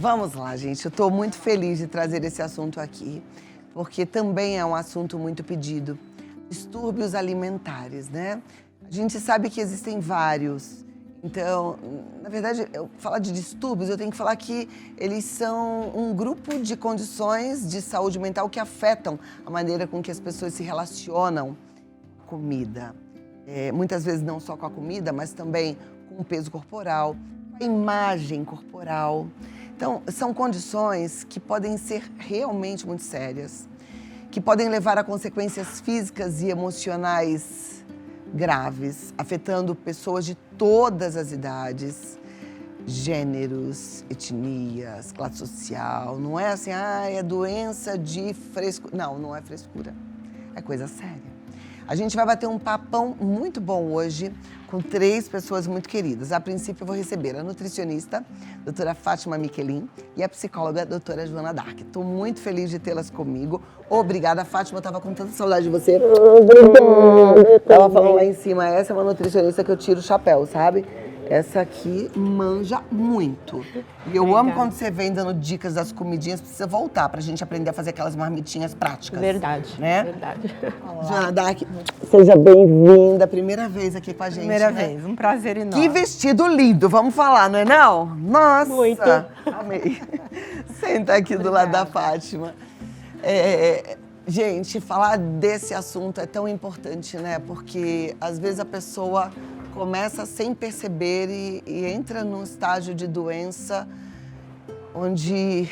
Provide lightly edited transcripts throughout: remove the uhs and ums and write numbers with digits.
Vamos lá, gente. Eu estou muito feliz de trazer esse assunto aqui, porque também é um assunto muito pedido. Distúrbios alimentares, né? A gente sabe que existem vários. Então, na verdade, eu falar de distúrbios, eu tenho que falar que eles são um grupo de condições de saúde mental que afetam a maneira com que as pessoas se relacionam com a comida. Muitas vezes não só com a comida, mas também com o peso corporal, com a imagem corporal. Então, são condições que podem ser realmente muito sérias, que podem levar a consequências físicas e emocionais graves, afetando pessoas de todas as idades, gêneros, etnias, classe social. Não é assim, é doença de frescura. Não, não é frescura. É coisa séria. A gente vai bater um papão muito bom hoje com 3 pessoas muito queridas. A princípio, eu vou receber a nutricionista, doutora Fátima Michelin, e a psicóloga, doutora Joana Dark. Estou muito feliz de tê-las comigo. Obrigada, Fátima. Eu estava com tanta saudade de você. Obrigada. Estava falando lá em cima, essa é uma nutricionista que eu tiro o chapéu, sabe? Essa aqui manja muito. E eu amo quando você vem dando dicas das comidinhas, precisa voltar pra gente aprender a fazer aquelas marmitinhas práticas. Verdade, né? verdade. Joana Dark, seja bem-vinda. Primeira vez aqui com a gente, Primeira né? vez, um prazer enorme. Que vestido lindo, vamos falar, não é não? Nossa! Muito. Amei. Senta aqui do lado da Fátima. Gente, falar desse assunto é tão importante, né? Porque às vezes a pessoa começa sem perceber e entra num estágio de doença onde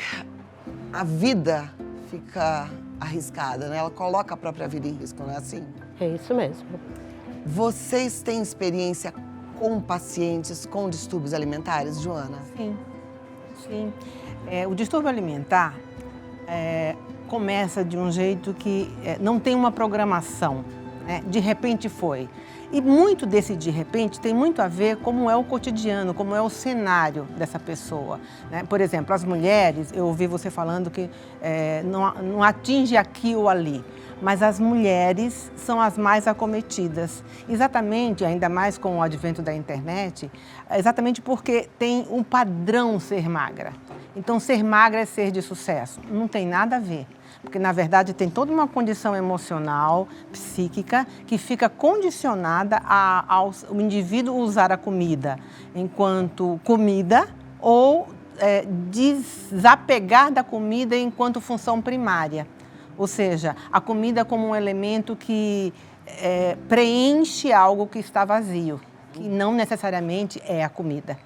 a vida fica arriscada, né? Ela coloca a própria vida em risco, não é assim? É isso mesmo. Vocês têm experiência com pacientes com distúrbios alimentares, Joana? Sim, sim. O distúrbio alimentar começa de um jeito que não tem uma programação, né? De repente foi. E muito desse de repente tem muito a ver como é o cotidiano, como é o cenário dessa pessoa, né? Por exemplo, as mulheres, eu ouvi você falando que não atinge aqui ou ali, mas as mulheres são as mais acometidas. Exatamente, ainda mais com o advento da internet, exatamente porque tem um padrão ser magra. Então, ser magra é ser de sucesso. Não tem nada a ver. Porque, na verdade, tem toda uma condição emocional, psíquica, que fica condicionada ao indivíduo usar a comida enquanto comida ou desapegar da comida enquanto função primária. Ou seja, a comida como um elemento que preenche algo que está vazio, que não necessariamente é a comida,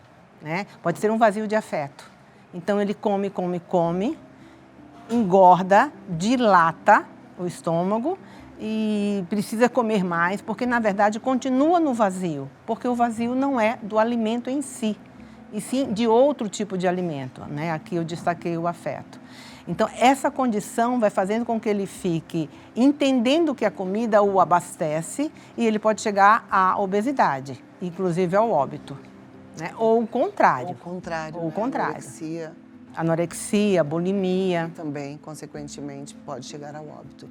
né? Pode ser um vazio de afeto. Então, ele come, engorda, dilata o estômago e precisa comer mais, porque, na verdade, continua no vazio, porque o vazio não é do alimento em si, e sim de outro tipo de alimento, né? Aqui eu destaquei o afeto. Então, essa condição vai fazendo com que ele fique entendendo que a comida o abastece e ele pode chegar à obesidade, inclusive ao óbito, né? Ou o contrário. Ou o contrário. Ou o contrário. Anorexia. Anorexia, bulimia. Também, consequentemente, pode chegar ao óbito.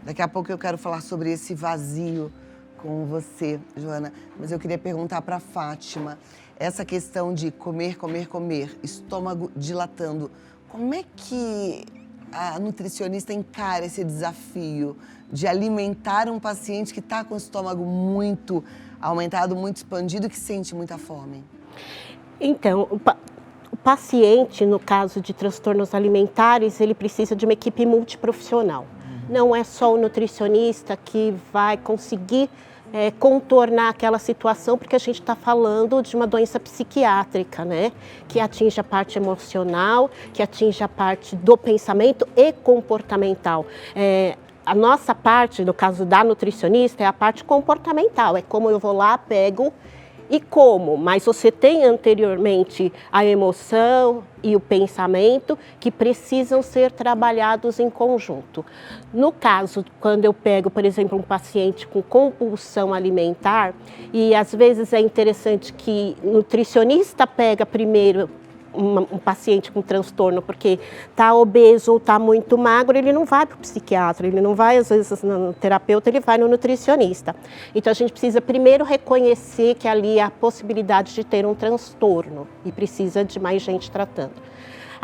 Daqui a pouco eu quero falar sobre esse vazio com você, Joana. Mas eu queria perguntar para a Fátima, essa questão de comer, estômago dilatando, como é que a nutricionista encara esse desafio de alimentar um paciente que está com o estômago muito aumentado, muito expandido, que sente muita fome? Então, o paciente, no caso de transtornos alimentares, ele precisa de uma equipe multiprofissional. Não é só o nutricionista que vai conseguir contornar aquela situação, porque a gente está falando de uma doença psiquiátrica, né? Que atinge a parte emocional, que atinge a parte do pensamento e comportamental. A nossa parte, no caso da nutricionista, é a parte comportamental, é como eu vou lá, pego e como, mas você tem anteriormente a emoção e o pensamento que precisam ser trabalhados em conjunto. No caso, quando eu pego, por exemplo, um paciente com compulsão alimentar, e às vezes é interessante que o nutricionista pega primeiro um paciente com transtorno porque está obeso ou está muito magro, ele não vai para o psiquiatra, ele não vai às vezes no terapeuta, ele vai no nutricionista. Então a gente precisa primeiro reconhecer que ali há a possibilidade de ter um transtorno e precisa de mais gente tratando.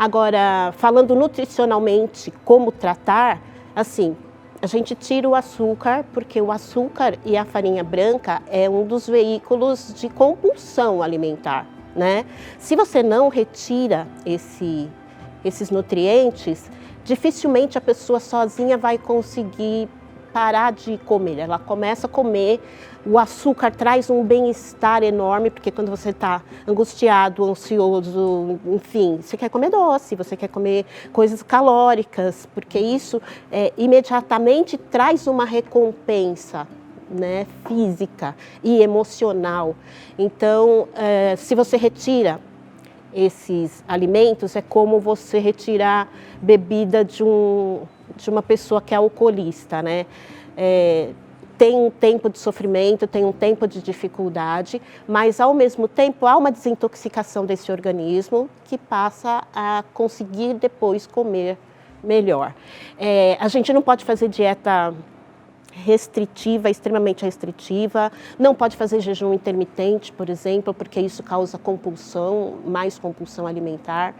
Agora, falando nutricionalmente, como tratar, assim, a gente tira o açúcar, porque o açúcar e a farinha branca é um dos veículos de compulsão alimentar, né? Se você não retira esses nutrientes, dificilmente a pessoa sozinha vai conseguir parar de comer. Ela começa a comer, o açúcar traz um bem-estar enorme, porque quando você está angustiado, ansioso, enfim, você quer comer doce, você quer comer coisas calóricas, porque isso imediatamente traz uma recompensa, né, física e emocional. Então, se você retira esses alimentos, é como você retirar bebida de uma pessoa que é alcoolista, né? Tem um tempo de sofrimento, tem um tempo de dificuldade, mas ao mesmo tempo há uma desintoxicação desse organismo que passa a conseguir depois comer melhor. A gente não pode fazer dieta restritiva, extremamente restritiva, não pode fazer jejum intermitente, por exemplo, porque isso causa compulsão, mais compulsão alimentar.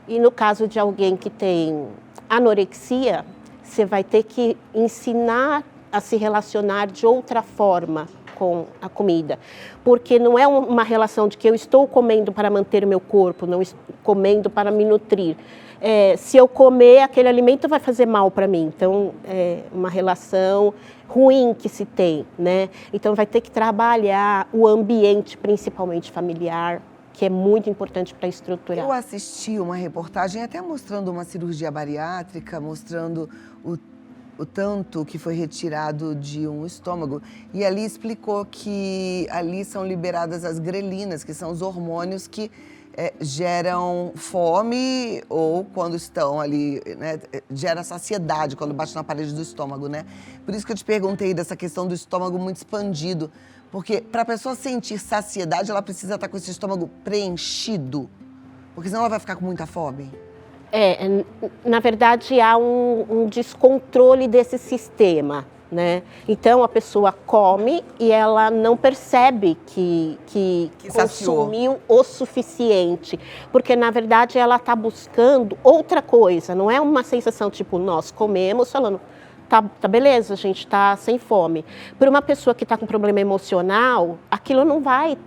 E no caso de alguém que tem anorexia, você vai ter que ensinar a se relacionar de outra forma com a comida, porque não é uma relação de que eu estou comendo para manter o meu corpo, não estou comendo para me nutrir. Se eu comer, aquele alimento vai fazer mal para mim. Então, é uma relação ruim que se tem, né? Então, vai ter que trabalhar o ambiente, principalmente familiar, que é muito importante para estruturar. Eu assisti uma reportagem até mostrando uma cirurgia bariátrica, mostrando o tanto que foi retirado de um estômago. E ali explicou que ali são liberadas as grelinas, que são os hormônios que geram fome ou quando estão ali, né, gera saciedade quando bate na parede do estômago, né? Por isso que eu te perguntei dessa questão do estômago muito expandido, porque para a pessoa sentir saciedade, ela precisa estar com esse estômago preenchido, porque senão ela vai ficar com muita fome. Na verdade, há um descontrole desse sistema, né? Então, a pessoa come e ela não percebe que consumiu o suficiente, porque, na verdade, ela está buscando outra coisa, não é uma sensação tipo, nós comemos falando, tá beleza, a gente está sem fome. Para uma pessoa que está com problema emocional, aquilo não vai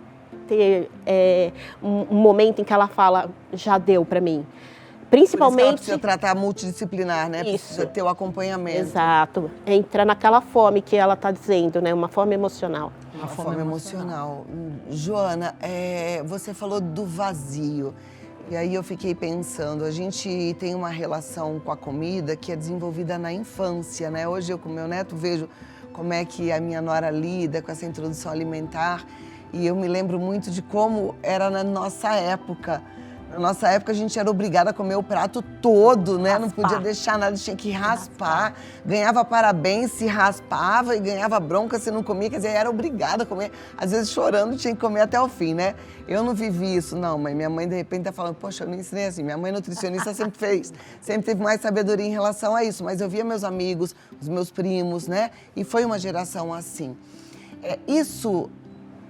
ter um momento em que ela fala, já deu para mim. Principalmente... Por isso que ela precisa tratar multidisciplinar, né? Isso. Precisa ter o acompanhamento. Exato. Entra naquela fome que ela está dizendo, né? Uma fome emocional. Uma fome emocional. Joana, você falou do vazio. E aí eu fiquei pensando, a gente tem uma relação com a comida que é desenvolvida na infância, né? Hoje eu com meu neto vejo como é que a minha nora lida com essa introdução alimentar. E eu me lembro muito de como era na nossa época. Na nossa época, a gente era obrigada a comer o prato todo, né? Não podia deixar nada, tinha que raspar. Ganhava parabéns se raspava e ganhava bronca se não comia. Quer dizer, era obrigada a comer. Às vezes, chorando, tinha que comer até o fim, né? Eu não vivi isso, não, mãe. Minha mãe, de repente, tá falando, poxa, eu não ensinei assim. Minha mãe nutricionista sempre fez. Sempre teve mais sabedoria em relação a isso. Mas eu via meus amigos, os meus primos, né? E foi uma geração assim. Isso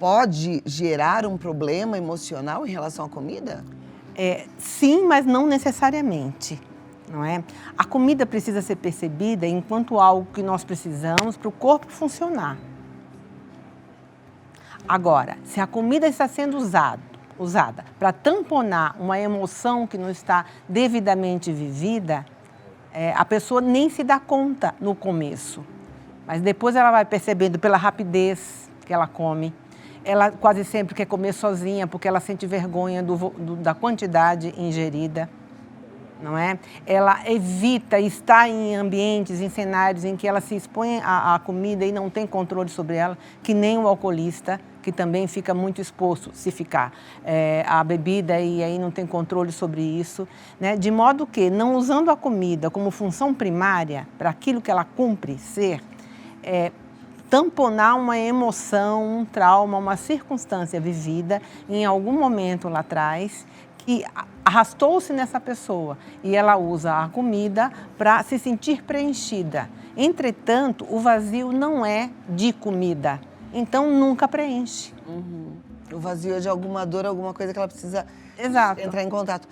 pode gerar um problema emocional em relação à comida? Sim, mas não necessariamente, não é? A comida precisa ser percebida enquanto algo que nós precisamos para o corpo funcionar. Agora, se a comida está sendo usada para tamponar uma emoção que não está devidamente vivida, a pessoa nem se dá conta no começo, mas depois ela vai percebendo pela rapidez que ela come. Ela quase sempre quer comer sozinha porque ela sente vergonha da quantidade ingerida, não é? Ela evita estar em ambientes, em cenários em que ela se expõe à comida e não tem controle sobre ela, que nem o alcoolista, que também fica muito exposto, se ficar à bebida e aí não tem controle sobre isso, né? De modo que, não usando a comida como função primária para aquilo que ela cumpre ser, tamponar uma emoção, um trauma, uma circunstância vivida em algum momento lá atrás que arrastou-se nessa pessoa e ela usa a comida para se sentir preenchida. Entretanto, o vazio não é de comida, então nunca preenche. O vazio é de alguma dor, alguma coisa que ela precisa Exato. entrar em contato.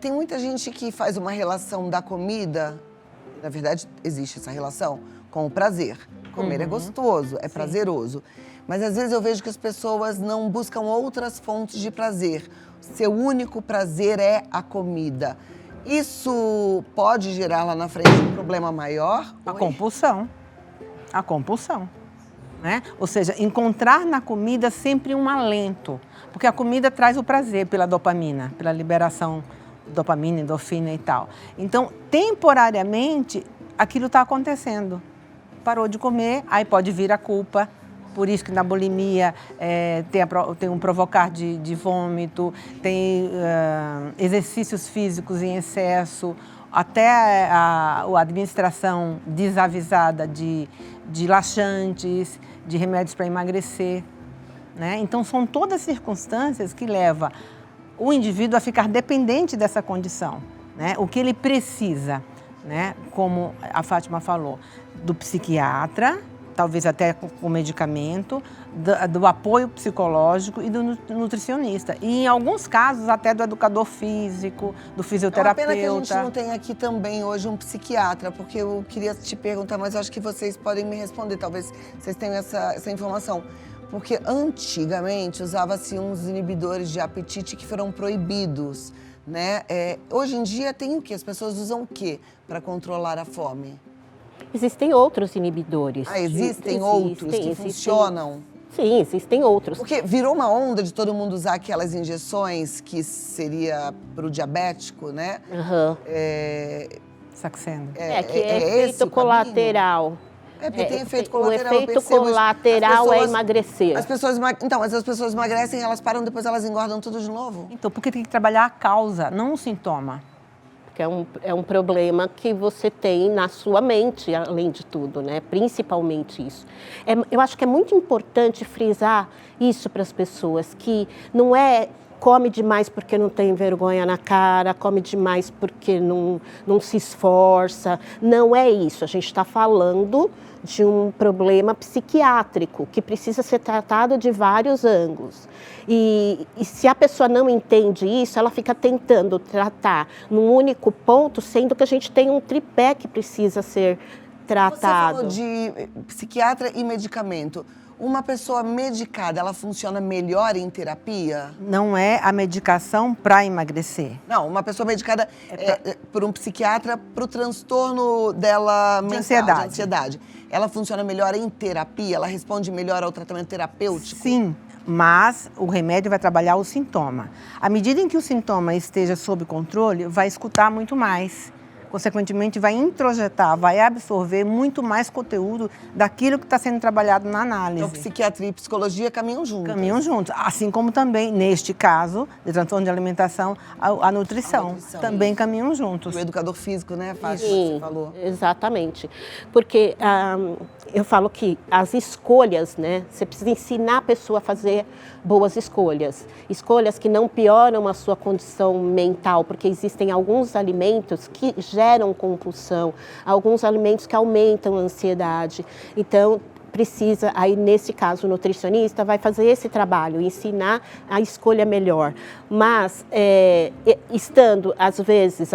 Tem muita gente que faz uma relação da comida, na verdade existe essa relação, com o prazer. Comer é gostoso, é prazeroso. Mas às vezes eu vejo que as pessoas não buscam outras fontes de prazer. Seu único prazer é a comida. Isso pode gerar lá na frente um problema maior? A compulsão. A compulsão. Né? Ou seja, encontrar na comida sempre um alento. Porque a comida traz o prazer pela dopamina, pela liberação de dopamina, endorfina e tal. Então, temporariamente, aquilo está acontecendo. Parou de comer, aí pode vir a culpa. Por isso que na bulimia tem um provocar de vômito, tem exercícios físicos em excesso, até a administração desavisada de laxantes, de remédios para emagrecer. Né? Então, são todas circunstâncias que levam o indivíduo a ficar dependente dessa condição. Né? O que ele precisa, né? Como a Fátima falou, do psiquiatra, talvez até com medicamento, do apoio psicológico e do nutricionista. E em alguns casos até do educador físico, do fisioterapeuta. É uma pena que a gente não tem aqui também hoje um psiquiatra, porque eu queria te perguntar, mas eu acho que vocês podem me responder, talvez vocês tenham essa informação. Porque antigamente usava-se uns inibidores de apetite que foram proibidos, né? Hoje em dia tem o quê? As pessoas usam o quê para controlar a fome? Existem outros inibidores. Existem outros que funcionam? Sim, existem outros. Porque virou uma onda de todo mundo usar aquelas injeções que seria para o diabético, né? Saxeno. Que é efeito colateral. Porque tem efeito colateral. O efeito colateral é emagrecer. Mas as pessoas emagrecem, elas param, depois elas engordam tudo de novo? Então, porque tem que trabalhar a causa, não o sintoma. É um problema que você tem na sua mente, além de tudo, né? Principalmente isso. Eu acho que é muito importante frisar isso para as pessoas, que não é come demais porque não tem vergonha na cara, come demais porque não se esforça. Não é isso. A gente está falando de um problema psiquiátrico que precisa ser tratado de vários ângulos. E se a pessoa não entende isso, ela fica tentando tratar num único ponto, sendo que a gente tem um tripé que precisa ser tratado. Você falou de psiquiatra e medicamento. Uma pessoa medicada, ela funciona melhor em terapia? Não é a medicação para emagrecer. Não, uma pessoa medicada por um psiquiatra para o transtorno dela mental, de ansiedade. Ela funciona melhor em terapia? Ela responde melhor ao tratamento terapêutico? Sim, mas o remédio vai trabalhar o sintoma. À medida em que o sintoma esteja sob controle, vai escutar muito mais. Consequentemente, vai introjetar, vai absorver muito mais conteúdo daquilo que está sendo trabalhado na análise. Então, psiquiatria e psicologia caminham juntos. Caminham juntos. Assim como também, neste caso, de transtorno de alimentação, a nutrição também caminham juntos. O educador físico, né, Fátima, Sim, você falou. Exatamente. Porque eu falo que as escolhas, né, você precisa ensinar a pessoa a fazer boas escolhas. Escolhas que não pioram a sua condição mental, porque existem alguns alimentos que geram compulsão, alguns alimentos que aumentam a ansiedade. Então, precisa, aí nesse caso o nutricionista vai fazer esse trabalho, ensinar a escolha melhor. Mas estando, às vezes,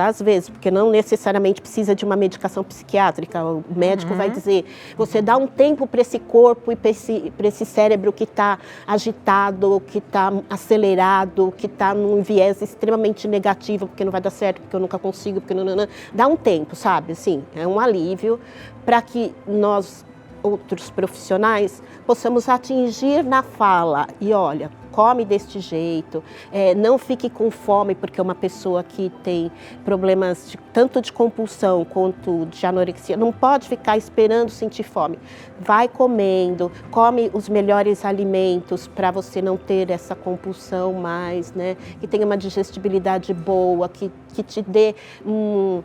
porque não necessariamente precisa de uma medicação psiquiátrica, o médico vai dizer, você dá um tempo para esse corpo e para esse cérebro que está agitado, que está acelerado, que está num viés extremamente negativo, porque não vai dar certo, porque eu nunca consigo, porque não. Dá um tempo, sabe? Assim, é um alívio para que nós, outros profissionais, possamos atingir na fala. E olha, come deste jeito, não fique com fome, porque uma pessoa que tem problemas tanto de compulsão quanto de anorexia não pode ficar esperando sentir fome. Vai comendo, come os melhores alimentos para você não ter essa compulsão mais, né? Que tenha uma digestibilidade boa, que te dê um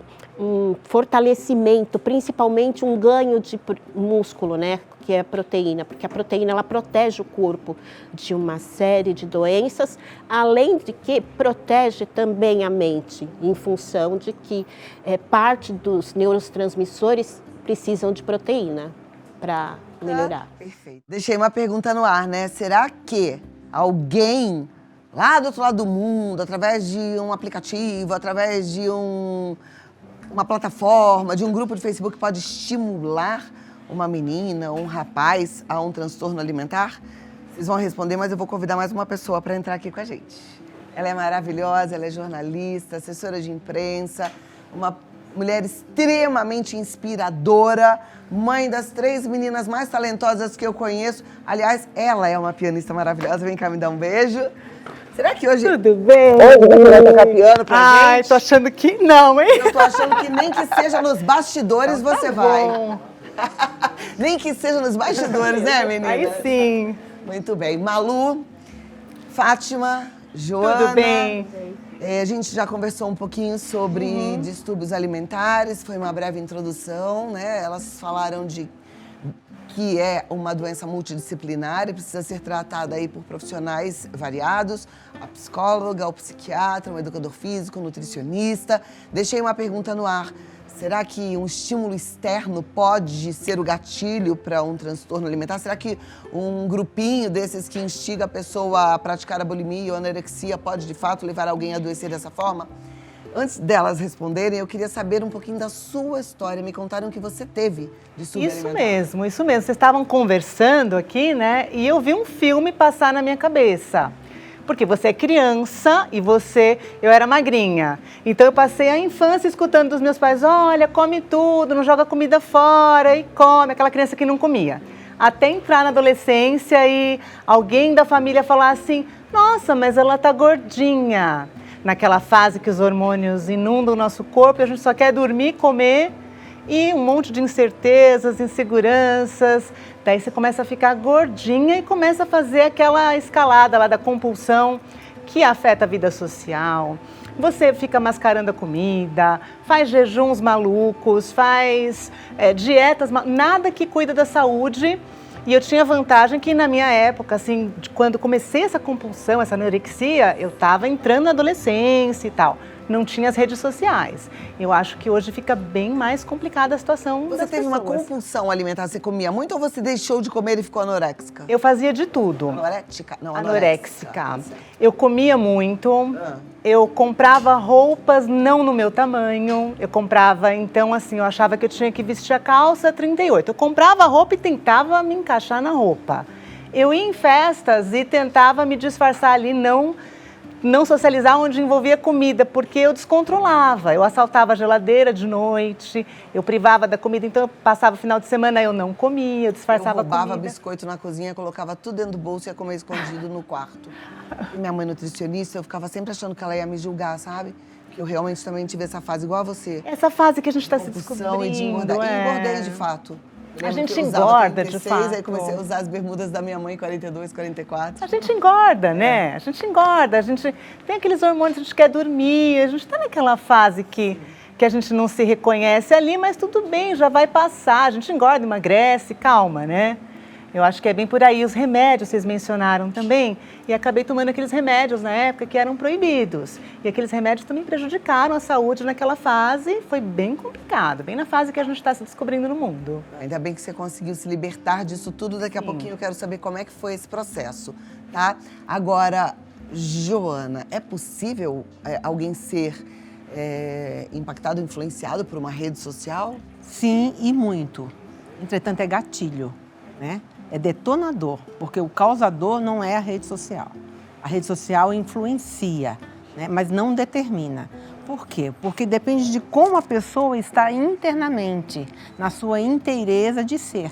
fortalecimento, principalmente um ganho de músculo, né? Que é a proteína, porque a proteína ela protege o corpo de uma série de doenças, além de que protege também a mente, em função de que parte dos neurotransmissores precisam de proteína para melhorar. Perfeito. Deixei uma pergunta no ar, né? Será que alguém lá do outro lado do mundo, através de um aplicativo, através de uma plataforma, de um grupo de Facebook, pode estimular uma menina ou um rapaz a um transtorno alimentar? Vocês vão responder, mas eu vou convidar mais uma pessoa para entrar aqui com a gente. Ela é maravilhosa, ela é jornalista, assessora de imprensa, uma mulher extremamente inspiradora, mãe das 3 meninas mais talentosas que eu conheço. Aliás, ela é uma pianista maravilhosa. Vem cá me dar um beijo. Será que hoje... Tudo bem? Hoje você vai tocar piano pra gente? Ai, tô achando que não, hein? Eu tô achando que nem que seja nos bastidores você vai. Nem que seja nos bastidores, né, menina? Aí sim. Muito bem. Malu, Fátima, Joana. Tudo bem? A gente já conversou um pouquinho sobre distúrbios alimentares, foi uma breve introdução, né? Elas falaram de que é uma doença multidisciplinar e precisa ser tratada aí por profissionais variados, a psicóloga, o psiquiatra, o educador físico, o nutricionista. Deixei uma pergunta no ar. Será que um estímulo externo pode ser o gatilho para um transtorno alimentar? Será que um grupinho desses que instiga a pessoa a praticar a bulimia ou a anorexia pode, de fato, levar alguém a adoecer dessa forma? Antes delas responderem, eu queria saber um pouquinho da sua história. Me contaram que você teve distúrbio alimentar. Isso mesmo. Vocês estavam conversando aqui, né? E eu vi um filme passar na minha cabeça. Porque você é criança e eu era magrinha. Então eu passei a infância escutando dos meus pais, olha, come tudo, não joga comida fora e come, aquela criança que não comia. Até entrar na adolescência e alguém da família falar assim, nossa, mas ela tá gordinha. Naquela fase que os hormônios inundam o nosso corpo e a gente só quer dormir, comer e um monte de incertezas, inseguranças. Daí você começa a ficar gordinha e começa a fazer aquela escalada lá da compulsão que afeta a vida social. Você fica mascarando a comida, faz jejuns malucos, faz dietas, nada que cuida da saúde. E eu tinha vantagem que na minha época, assim, quando comecei essa compulsão, essa anorexia, eu estava entrando na adolescência e tal. Não tinha as redes sociais. Eu acho que hoje fica bem mais complicada a situação das pessoas. Você teve uma compulsão alimentar? Você comia muito ou você deixou de comer e ficou anoréxica? Eu fazia de tudo. Anorética? Não, anoréxica. Eu comia muito, eu comprava roupas não no meu tamanho, eu comprava, então assim, eu achava que eu tinha que vestir a calça 38. Eu comprava a roupa e tentava me encaixar na roupa. Eu ia em festas e tentava me disfarçar ali, não socializar onde envolvia comida, porque eu descontrolava. Eu assaltava a geladeira de noite, eu privava da comida, então eu passava o final de semana, eu não comia, eu disfarçava a comida. Eu roubava biscoito na cozinha, colocava tudo dentro do bolso e ia comer escondido no quarto. E minha mãe nutricionista, eu ficava sempre achando que ela ia me julgar, sabe? Que eu realmente também tive essa fase igual a você. Essa fase que a gente está se descobrindo. E de engordar. E engordei, de fato. A gente engorda, 36, de fato. Aí comecei a usar as bermudas da minha mãe, 42, 44. A gente engorda, né? A gente engorda, a gente tem aqueles hormônios, a gente quer dormir, a gente está naquela fase que a gente não se reconhece ali, mas tudo bem, já vai passar. A gente engorda, emagrece, calma, né? Eu acho que é bem por aí. Os remédios, vocês mencionaram também, e acabei tomando aqueles remédios na época que eram proibidos. E aqueles remédios também prejudicaram a saúde naquela fase. Foi bem complicado, bem na fase que a gente está se descobrindo no mundo. Ainda bem que você conseguiu se libertar disso tudo. Daqui a pouquinho eu quero saber como é que foi esse processo, tá? Agora, Joana, é possível alguém ser impactado, influenciado por uma rede social? Sim, e muito. Entretanto, é gatilho, né? É detonador, porque o causador não é a rede social. A rede social influencia, né? Mas não determina. Por quê? Porque depende de como a pessoa está internamente, na sua inteireza de ser.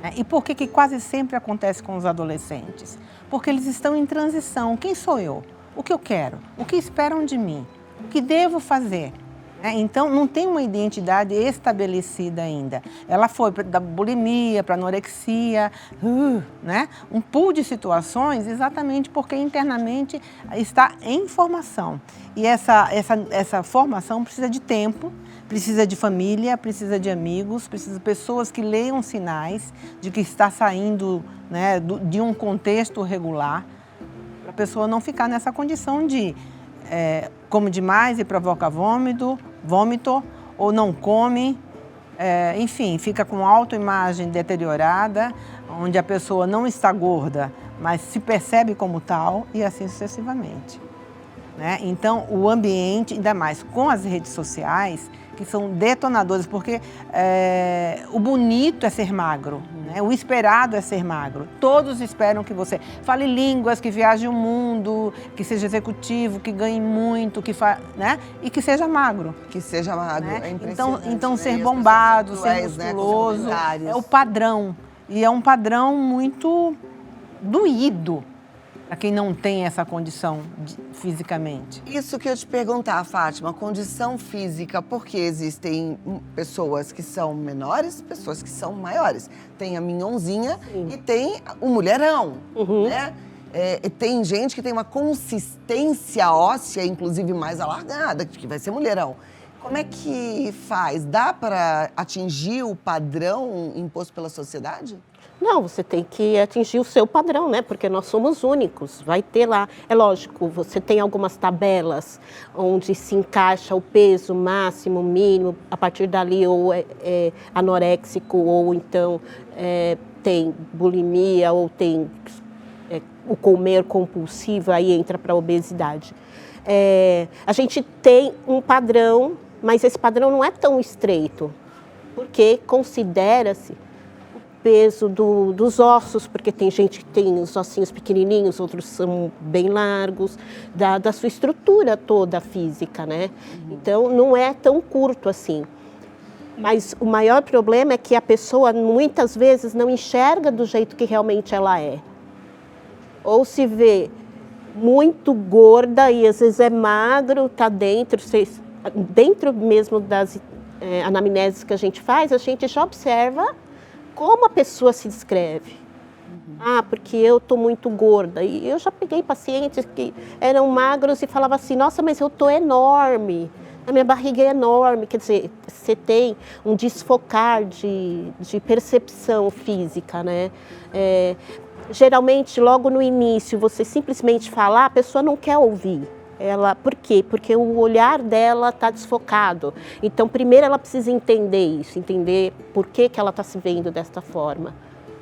Né? E por que quase sempre acontece com os adolescentes? Porque eles estão em transição. Quem sou eu? O que eu quero? O que esperam de mim? O que devo fazer? Então, não tem uma identidade estabelecida ainda. Ela foi da bulimia para anorexia, né? Um pool de situações exatamente porque internamente está em formação. E essa formação precisa de tempo, precisa de família, precisa de amigos, precisa de pessoas que leiam sinais de que está saindo, né, de um contexto regular, para a pessoa não ficar nessa condição de come demais e provoca vômito, ou não come, enfim, fica com autoimagem deteriorada, onde a pessoa não está gorda, mas se percebe como tal e assim sucessivamente. Né? Então, o ambiente, ainda mais com as redes sociais, que são detonadores, porque o bonito é ser magro, né? O esperado é ser magro. Todos esperam que você fale línguas, que viaje o mundo, que seja executivo, que ganhe muito, né? E que seja magro. Que seja magro, Né? é impressionante. Então ser E bombado, as ser pessoas atuais, musculoso, né, é o padrão. E é um padrão muito doído para quem não tem essa condição fisicamente. Isso que eu te perguntar, Fátima, condição física, porque existem pessoas que são menores, pessoas que são maiores. Tem a minhonzinha e tem o mulherão, né? Tem gente que tem uma consistência óssea, inclusive mais alargada, que vai ser mulherão. Como é que faz? Dá para atingir o padrão imposto pela sociedade? Não, você tem que atingir o seu padrão, né? Porque nós somos únicos. Vai ter lá, é lógico, você tem algumas tabelas onde se encaixa o peso máximo, mínimo, a partir dali ou é anoréxico, ou então tem bulimia, ou tem o comer compulsivo, aí entra para a obesidade. A gente tem um padrão, mas esse padrão não é tão estreito, porque considera-se peso dos ossos, porque tem gente que tem os ossinhos pequenininhos, outros são bem largos, da sua estrutura toda física, né? Então, não é tão curto assim. Mas o maior problema é que a pessoa, muitas vezes, não enxerga do jeito que realmente ela é. Ou se vê muito gorda e, às vezes, é magro, está dentro mesmo das anamneses que a gente faz, a gente já observa como a pessoa se descreve. Porque eu estou muito gorda. E eu já peguei pacientes que eram magros e falavam assim, nossa, mas eu estou enorme, a minha barriga é enorme. Quer dizer, você tem um desfocar de percepção física, né? Geralmente, logo no início, você simplesmente falar, a pessoa não quer ouvir. Por quê? Porque o olhar dela está desfocado. Então, primeiro ela precisa entender isso, entender por que ela está se vendo desta forma.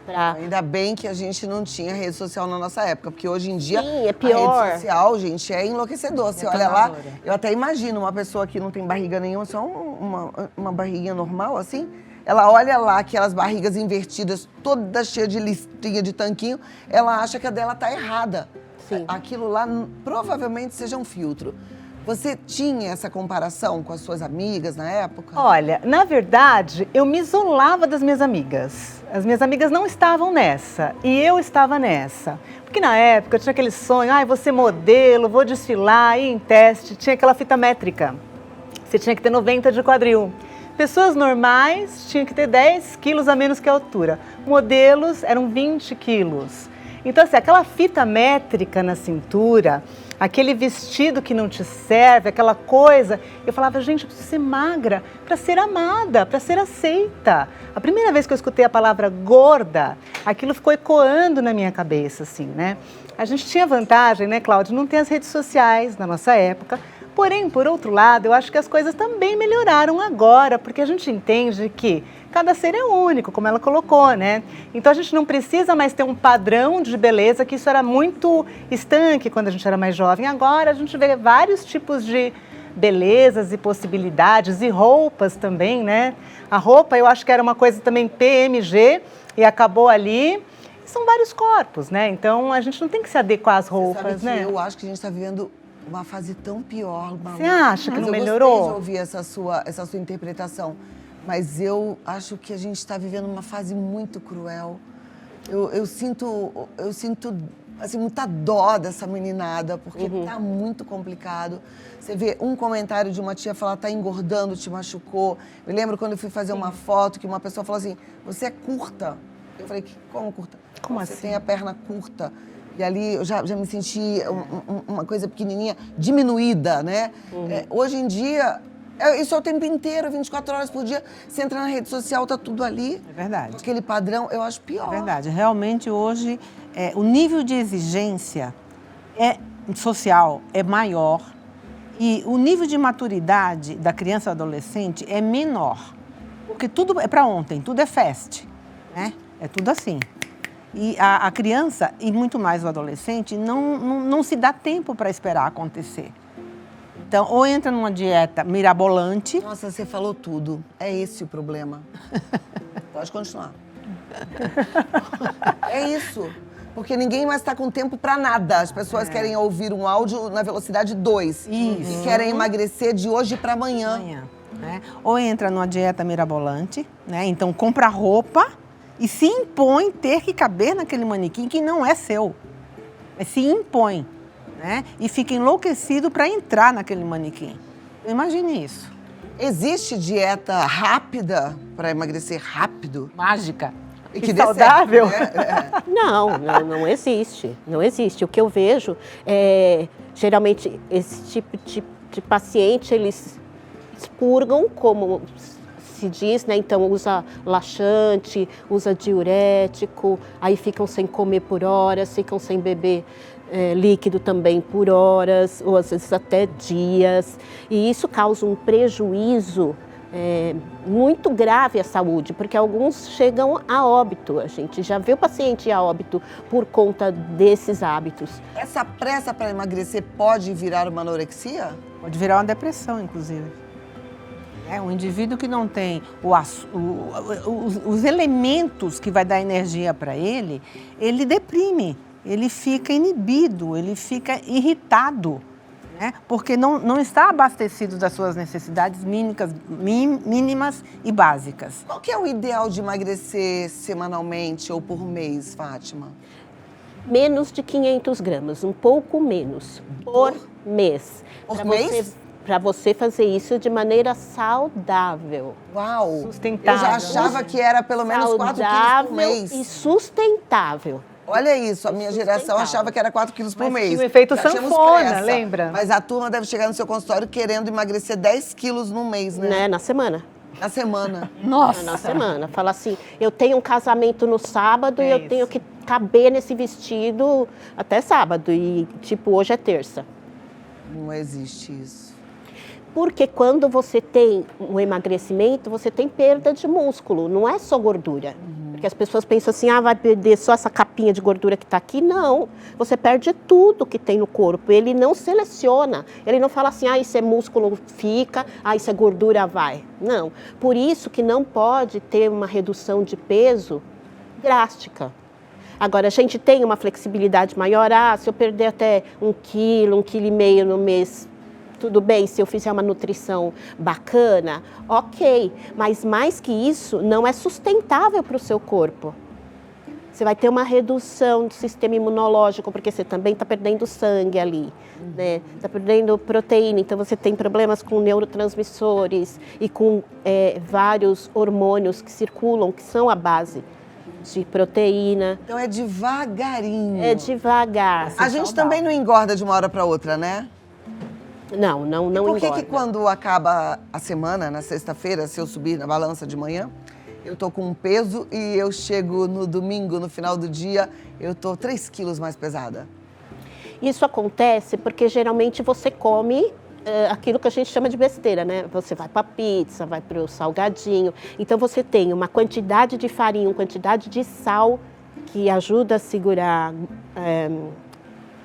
Ainda bem que a gente não tinha rede social na nossa época, porque hoje em dia sim, é pior. A rede social, gente, é enlouquecedor. Você olha lá, eu até imagino uma pessoa que não tem barriga nenhuma, só uma barriguinha normal, assim. Ela olha lá aquelas barrigas invertidas, toda cheia de listrinha, de tanquinho, ela acha que a dela está errada. Sim. Aquilo lá provavelmente seja um filtro. Você tinha essa comparação com as suas amigas na época? Olha, na verdade, eu me isolava das minhas amigas. As minhas amigas não estavam nessa e eu estava nessa. Porque na época eu tinha aquele sonho, vou ser modelo, vou desfilar, ir em teste, tinha aquela fita métrica. Você tinha que ter 90 de quadril. Pessoas normais tinham que ter 10 quilos a menos que a altura. Modelos eram 20 quilos. Então, assim, aquela fita métrica na cintura, aquele vestido que não te serve, aquela coisa, eu falava, gente, eu preciso ser magra para ser amada, para ser aceita. A primeira vez que eu escutei a palavra gorda, aquilo ficou ecoando na minha cabeça, assim, né? A gente tinha vantagem, né, Cláudia, não tem as redes sociais na nossa época. Porém, por outro lado, eu acho que as coisas também melhoraram agora, porque a gente entende que cada ser é único, como ela colocou, né? Então a gente não precisa mais ter um padrão de beleza, que isso era muito estanque quando a gente era mais jovem. Agora a gente vê vários tipos de belezas e possibilidades, e roupas também, né? A roupa eu acho que era uma coisa também PMG e acabou ali. São vários corpos, né? Então a gente não tem que se adequar às roupas, né? Eu acho que a gente está vivendo uma fase tão pior, Malu. Você acha que não melhorou? Eu gostei de ouvir essa sua interpretação, mas eu acho que a gente está vivendo uma fase muito cruel. Eu sinto assim, muita dó dessa meninada, porque tá muito complicado. Você vê um comentário de uma tia falar, tá engordando, te machucou. Me lembro quando eu fui fazer uma foto que uma pessoa falou assim, você é curta. Eu falei, como curta? Como você assim? tem a perna curta. E ali eu já me senti uma coisa pequenininha, diminuída, né? Hoje em dia, isso é o tempo inteiro, 24 horas por dia. Você entra na rede social, tá tudo ali. É verdade. Aquele padrão, eu acho pior. É verdade. Realmente, hoje, o nível de exigência social é maior e o nível de maturidade da criança e adolescente é menor. Porque tudo é para ontem, tudo é fast, né? É tudo assim. E a criança, e muito mais o adolescente, não se dá tempo para esperar acontecer. Então, ou entra numa dieta mirabolante... Nossa, você falou tudo. É esse o problema. Pode continuar. É isso. Porque ninguém mais está com tempo para nada. As pessoas querem ouvir um áudio na velocidade 2. Isso. E querem emagrecer de hoje para amanhã. Né? Ou entra numa dieta mirabolante, né? Então compra roupa e se impõe ter que caber naquele manequim que não é seu. Mas se impõe, né? E fica enlouquecido para entrar naquele manequim. Imagine isso. Existe dieta rápida para emagrecer rápido? Mágica. E Que dê saudável. certo, né? Não existe. Não existe. O que eu vejo é, geralmente, esse tipo de paciente, eles expurgam, como se diz, né? Então usa laxante, usa diurético, aí ficam sem comer por horas, ficam sem beber líquido também por horas, ou às vezes até dias. E isso causa um prejuízo muito grave à saúde, porque alguns chegam a óbito. A gente já vê o paciente a óbito por conta desses hábitos. Essa pressa para emagrecer pode virar uma anorexia? Pode virar uma depressão, inclusive. Um indivíduo que não tem os elementos que vai dar energia para ele, ele deprime, ele fica inibido, ele fica irritado, né? Porque não está abastecido das suas necessidades mínimas e básicas. Qual que é o ideal de emagrecer semanalmente ou por mês, Fátima? Menos de 500 gramas, um pouco menos, por mês. Por mês? Para você fazer isso de maneira saudável. Uau! Sustentável. Eu já achava que era pelo menos 4 quilos por mês. E sustentável. Olha isso, a minha geração achava que era 4 quilos por Mas mês. tinha o efeito Já tínhamos sanfona, pressa. lembra? Mas a turma deve chegar no seu consultório querendo emagrecer 10 quilos no mês, né? Na semana. Na semana. Nossa! Na semana. Fala assim, eu tenho um casamento no sábado e eu isso. tenho que caber nesse vestido até sábado. E, tipo, hoje é terça. Não existe isso. Porque quando você tem um emagrecimento, você tem perda de músculo, não é só gordura. Porque as pessoas pensam assim, vai perder só essa capinha de gordura que está aqui. Não, você perde tudo que tem no corpo. Ele não seleciona, ele não fala assim, isso é músculo, fica, isso é gordura, vai. Não, por isso que não pode ter uma redução de peso drástica. Agora, a gente tem uma flexibilidade maior, se eu perder até 1 quilo, 1,5 quilo no mês, tudo bem, se eu fizer uma nutrição bacana, ok. Mas mais que isso, não é sustentável para o seu corpo. Você vai ter uma redução do sistema imunológico, porque você também está perdendo sangue ali, né? Está perdendo proteína, então você tem problemas com neurotransmissores e com vários hormônios que circulam, que são a base de proteína. Então é devagarinho. É devagar. A gente também não engorda de uma hora para outra, né? Não Por que engorda. que quando acaba a semana, na sexta-feira, se eu subir na balança de manhã, eu tô com um peso e eu chego no domingo, no final do dia, eu tô 3 quilos mais pesada? Isso acontece porque geralmente você come aquilo que a gente chama de besteira, né? Você vai para pizza, vai para o salgadinho. Então você tem uma quantidade de farinha, uma quantidade de sal que ajuda a segurar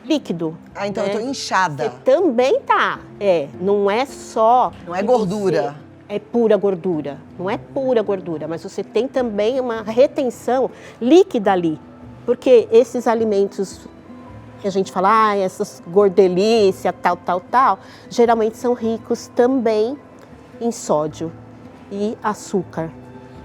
líquido. Então né? eu tô inchada. Você também tá. Não é só... Não é que gordura. É pura gordura. Não é pura gordura, mas você tem também uma retenção líquida ali. Porque esses alimentos que a gente fala, essas gordelícia, tal, geralmente são ricos também em sódio e açúcar.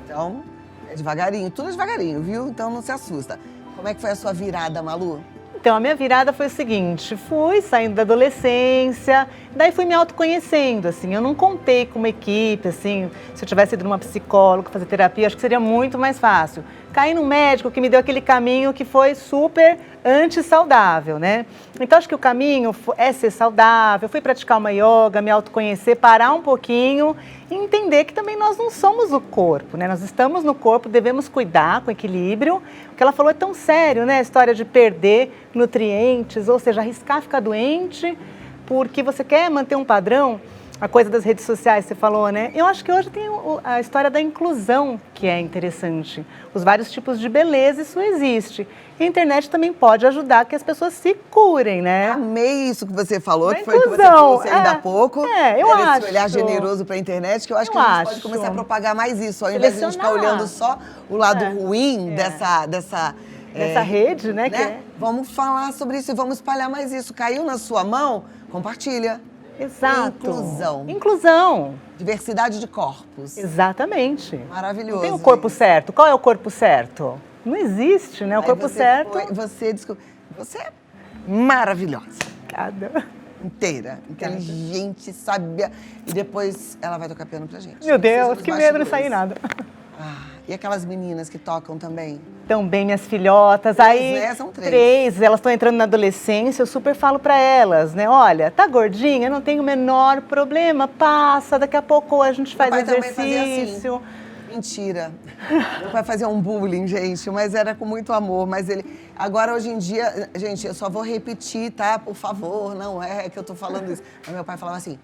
Então, é devagarinho, tudo é devagarinho, viu? Então não se assusta. Como é que foi a sua virada, Malu? Então, a minha virada foi o seguinte, fui saindo da adolescência, daí fui me autoconhecendo, assim, eu não contei com uma equipe, assim, se eu tivesse ido numa psicóloga fazer terapia, acho que seria muito mais fácil. Caí num médico que me deu aquele caminho que foi super antissaudável, né? Então, acho que o caminho é ser saudável, fui praticar uma yoga, me autoconhecer, parar um pouquinho e entender que também nós não somos o corpo, né? Nós estamos no corpo, devemos cuidar com equilíbrio. O que ela falou é tão sério, né? A história de perder nutrientes, ou seja, arriscar ficar doente porque você quer manter um padrão. A coisa das redes sociais, você falou, né? Eu acho que hoje tem a história da inclusão, que é interessante. Os vários tipos de beleza, isso existe. E a internet também pode ajudar que as pessoas se curem, né? Amei isso que você falou, Da que foi o que você inclusão, trouxe ainda há pouco. eu Era acho. esse olhar generoso para a internet, que eu acho que Eu a gente pode acho. começar a propagar mais isso, ao invés de a gente ficar Selecionar. olhando só o lado ruim dessa Rede, né? Que Vamos falar sobre isso e vamos espalhar mais isso. Caiu na sua mão? Compartilha. Exato. Inclusão. Inclusão. Diversidade de corpos. Exatamente. Maravilhoso. Não tem o corpo certo. Qual é o corpo certo? Não existe, né? O Aí corpo você certo. Você é maravilhosa. Cada... Inteira, inteligente, sábia. E depois ela vai tocar piano pra gente. Meu Deus, Seja nos que medo, não bastidores. sair nada. E aquelas meninas que tocam também? Também minhas filhotas, aí né? São três. elas estão entrando na adolescência, eu super falo pra elas, né? Olha, tá gordinha, não tem o menor problema, passa, daqui a pouco a gente faz pai também fazia exercício. assim. Mentira. Meu pai fazia um bullying, gente, mas era com muito amor. Mas ele. Agora, hoje em dia, gente, eu só vou repetir, tá? Por favor, não é que eu tô falando isso. Mas meu pai falava assim: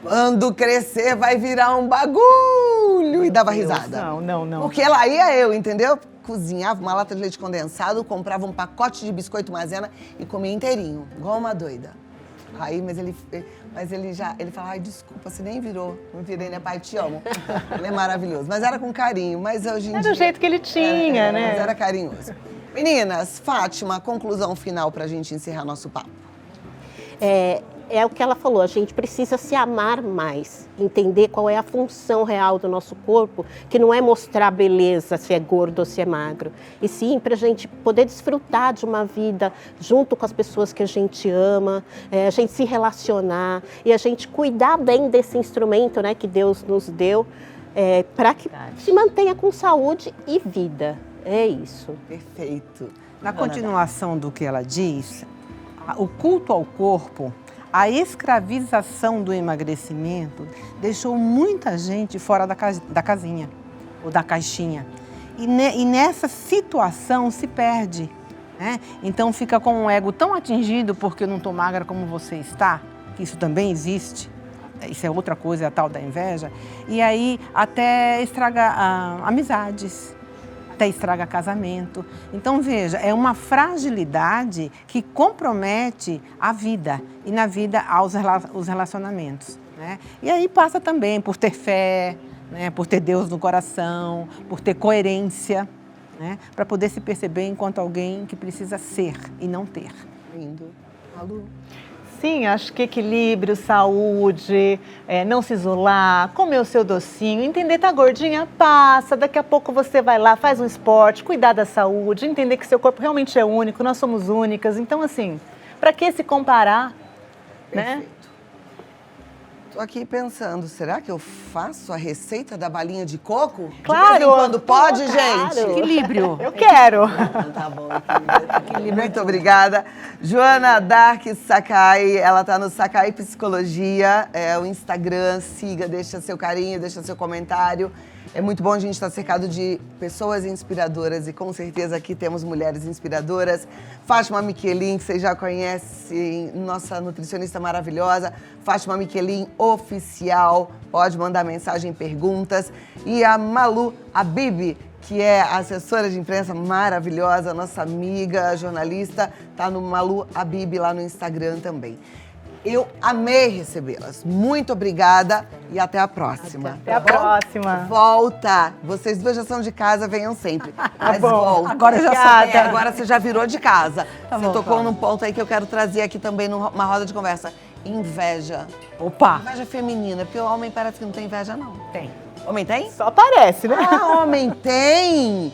quando crescer vai virar um bagulho. E dava risada. Não. Porque lá ia eu, entendeu? Cozinhava uma lata de leite condensado, comprava um pacote de biscoito maisena e comia inteirinho, igual uma doida. Aí, mas ele fala, ai, desculpa, você nem virou. Não virei, né, pai? Te amo. Ele é maravilhoso. Mas era com carinho, mas hoje em dia... Era do jeito que ele tinha, né? Mas era carinhoso. Meninas, Fátima, conclusão final pra gente encerrar nosso papo. É o que ela falou, a gente precisa se amar mais, entender qual é a função real do nosso corpo, que não é mostrar beleza, se é gordo ou se é magro, e sim para a gente poder desfrutar de uma vida junto com as pessoas que a gente ama, a gente se relacionar e a gente cuidar bem desse instrumento, né, que Deus nos deu, para que se mantenha com saúde e vida. É isso. Perfeito. Na continuação do que ela diz, o culto ao corpo, a escravização do emagrecimento deixou muita gente fora da casinha ou da caixinha. E nessa situação se perde, né? Então fica com um ego tão atingido porque eu não estou magra como você está, que isso também existe. Isso é outra coisa, é a tal da inveja. E aí até estraga amizades. Até estraga casamento. Então, veja, é uma fragilidade que compromete a vida e na vida os relacionamentos, né? E aí passa também por ter fé, né? Por ter Deus no coração, por ter coerência, né? Para poder se perceber enquanto alguém que precisa ser e não ter. Lindo. Malu? Sim, acho que equilíbrio, saúde, não se isolar, comer o seu docinho, entender, tá gordinha, passa, daqui a pouco você vai lá, faz um esporte, cuidar da saúde, entender que seu corpo realmente é único, nós somos únicas, então assim, para que se comparar, né? Perfeito. Tô aqui pensando, será que eu faço a receita da balinha de coco? Claro! De vez em quando pode, Claro. gente? Equilíbrio. Eu quero! Então tá bom, equilíbrio. Muito obrigada. Joana Dark Sakai, ela tá no Sakai Psicologia, o Instagram, siga, deixa seu carinho, deixa seu comentário. É muito bom a gente estar cercado de pessoas inspiradoras e com certeza aqui temos mulheres inspiradoras. Fátima Miquelin, que vocês já conhecem, nossa nutricionista maravilhosa. Fátima Miquelin Oficial, pode mandar mensagem, perguntas. E a Malu Habib, que é assessora de imprensa maravilhosa, nossa amiga, jornalista, tá no Malu Habib lá no Instagram também. Eu amei recebê-las. Muito obrigada e até a próxima. Até a próxima. Volta. Vocês duas já são de casa, venham sempre. Mas bom. volta. Agora já sou. Agora você já virou de casa. Tá Você bom, tocou tá. num ponto aí que eu quero trazer aqui também numa roda de conversa. Inveja. Opa! Inveja feminina, porque o homem parece que não tem inveja, não. Tem. Homem tem? Só parece, né? Ah, homem tem!